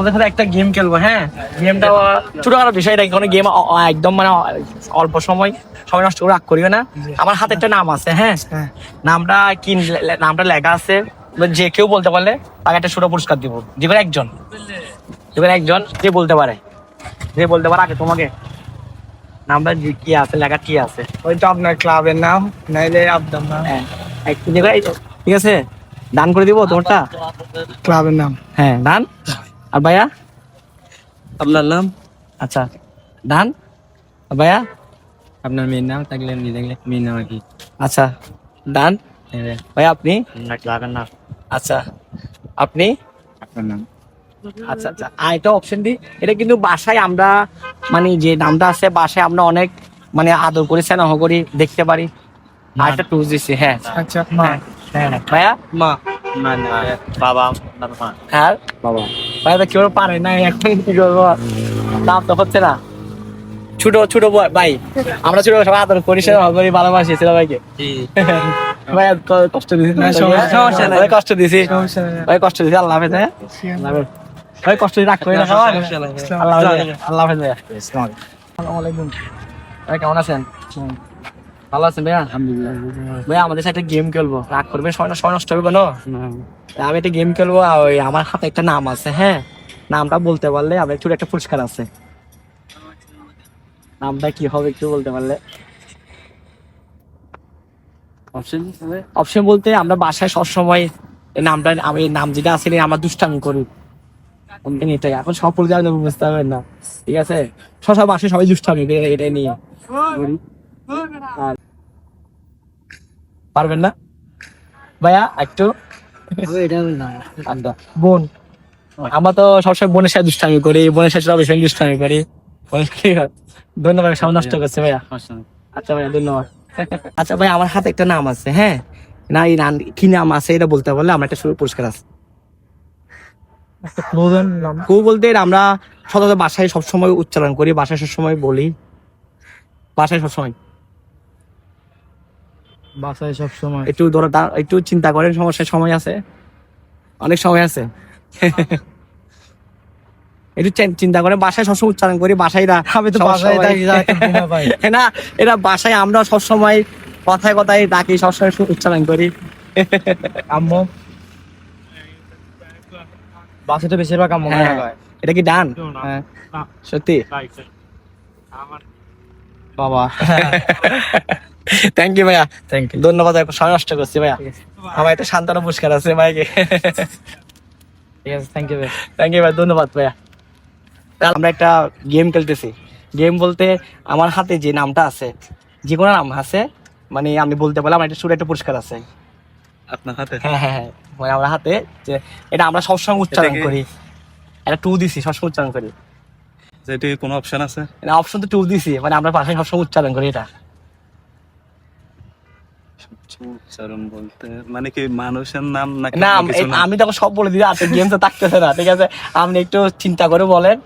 তোমাদের সাথে একটা গেম খেলবো। হ্যাঁ, গেমটা ছোটখাটো বিষয়, এটা কোনো গেম একদম মানে অল্প সময় নষ্ট করে রাগ করিও না। আমার হাতে একটা নাম আছে। হ্যাঁ, নামটা কি, নামটা লেখা আছে, যে কেউ বলতে পারলে তাকে একটা ছোট পুরস্কার দিব। যে কোনো একজন যে বলতে পারে আগে তোমাকে নামটা কি আছে, লেখা কি আছে। ওইটা আপনার ক্লাবের নাম, নাইলে আপনার নাম। হ্যাঁ, ঠিক আছে, দান করে দিব তোমারটা। ক্লাবের নাম। হ্যাঁ, দান। আর ভাইয়া আপনার নাম? আচ্ছা, দান। আর ভাইয়া আপনার মেয়ের নাম থাকলে মেয়ের নাম আর কি? আচ্ছা, ডান। ভাইয়া আপনি? ক্লাবের নাম। আচ্ছা, আপনি? আপনার নাম। আচ্ছা আচ্ছা, আর এটা অপশন দি। এটা কিন্তু বাসায় আমরা মানে যে নামটা আছে বাসায় আমরা অনেক মানে আদর করি, স্নেহ করি, দেখতে পারি। আর একটা টুজ দিছি। হ্যাঁ আচ্ছা, মা। হ্যাঁ, ভাইয়া মা। বাবা, মা। হ্যাঁ বাবা। ভাইয়া তো কেউ পারে না, এখন কি করবো, নাম তো হচ্ছে না। ছোট ভাই, আমরা ছোট সবাই আদর করি, স্নেহ করি, ভালোবাসি ছিল ভাইকে। ভাইয়া কষ্ট দিছি না? সমস্যা নাই। ভাই কষ্ট দিছি, সমস্যা নেই। ভাই কষ্ট দিছি। আল্লাহ হাফেজ। হ্যাঁ, আল্লাহ হাফেজ। ভাই কষ্ট দিয়ে রাগ করি না সবাই। আল্লাহ হাফেজ। আল্লাহ হাফেজ ভাইয়া। আসসালামু আলাইকুম। ভাই কেমন আছেন? ভালো আছেন ভাইয়া? আলহামদুলিল্লাহ। ভাইয়া আমাদের সাথে একটা গেম খেলবো, রাগ করবে, সময় নষ্ট হবে কোনো? আমি একটা গেম খেলবো, আর ওই আমার হাতে একটা নাম আছে। হ্যাঁ, নামটা বলতে পারলে আমার ছোট একটা পুরস্কার আছে। নামটা কি হবে একটু বলতে পারলে? অপশন বলতে আমরা বাসায় সবসময় এই নামটা, আমি নাম যেটা আছে আমরা দুষ্টামি করি এটাই। এখন সব পরিচয় বুঝতে পারবেন না, ঠিক আছে? সব বাসায় সবাই দুষ্টামি করে এটাই নিয়ে। আর পারবেন না ভাইয়া একটু? বোন, আমরা তো সবসময় বোনের সাথে দুষ্টামি করি, বোনের সাথে সবাই দুষ্টামি করি। ধন্যবাদ, সামনে নষ্ট করছে ভাইয়া। আচ্ছা ভাইয়া, ধন্যবাদ। আচ্ছা ভাই, আমার হাতে একটা নাম আছে। হ্যাঁ, না এই নাম কি নাম আছে এটা বলতে পারলে আমার একটা পুরস্কার আছে। একটা ক্লোজের নাম। কু বলতে আমরা সচরাচর বাসায় সবসময় উচ্চারণ করি, বাসায় সবসময় বলি, বাসায় সবসময়। বাসায় সব সময়। একটু ধরো একটু চিন্তা করেন, সমস্যার সময় আছে, অনেক সময় আছে। একটু চিন্তা করে, বাসায় সবসময় উচ্চারণ করি, বাসায় আমি তো বাসায় থাকি, ভাই। না, এটা বাসায় আমরা সবসময় কথায় কথায় ডাকি, সবসময় উচ্চারণ করি। আম্মু। বাসায় তো বেশিরভাগ আম্মু হ্যাঁ, হয়। এটা কি ডান? হ্যাঁ, সত্যি? বাবা। থ্যাংক ইউ ভাইয়া, থ্যাংক ইউ। ধন্যবাদ। সময় নষ্ট করছি ভাইয়া, আমার একটা সান্ত্বনা পুরস্কার আছে ভাইকে। ঠিক আছে, থ্যাংক ইউ ভাই। থ্যাংক ইউ ভাই, ধন্যবাদ ভাইয়া। আমরা একটা গেম খেলতেছি। গেম বলতে আমার হাতে যে নামটা আছে, যে কোনো নাম আছে, মানে আমি বলতে পারলাম একটা ছোট একটা পুরস্কার আছে। আপনার হাতে? হ্যাঁ হ্যাঁ হ্যাঁ, মানে আমার হাতে যে এটা আমরা সবসময় উচ্চারণ করি। এটা টু দিছি, সবসময় উচ্চারণ করি। যেটি কোনো অপশন আছে? না, অপশন তো টু দিছি, মানে আমরা পাশে সবসময় উচ্চারণ করি এটা। উচ্চারণ বলতে মানে কি মানুষের নাম নাকি না, অন্য কিছু নাম? আমি তখন সব বলে দিই, আপনি গেম তো থাকতেছে না, ঠিক আছে? আপনি একটু চিন্তা করে বলেন।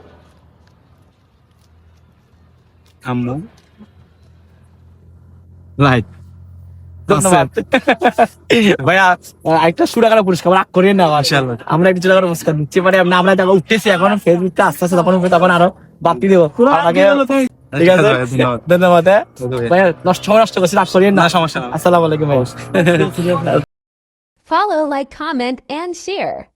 আম্মু। রাইট। ধন্যবাদ ভাইয়া। একটা সুরাকার পুরস্কার রাগ করিয়ে না, আমরা একটা সুরাকার পুরস্কার দিচ্ছি। মানে আমরা যখন উঠতেছি এখন ফেসবুকটা আস্তে আস্তে তখন আরো বাড়তি দেবো। ঠিক আছে, ধন্যবাদ ভাইয়া। সময় নষ্ট করছি, রাগ করিয়ে না, সমস্যা না। আসসালামু আলাইকুম ভাইয়া। Follow, like, comment, and share.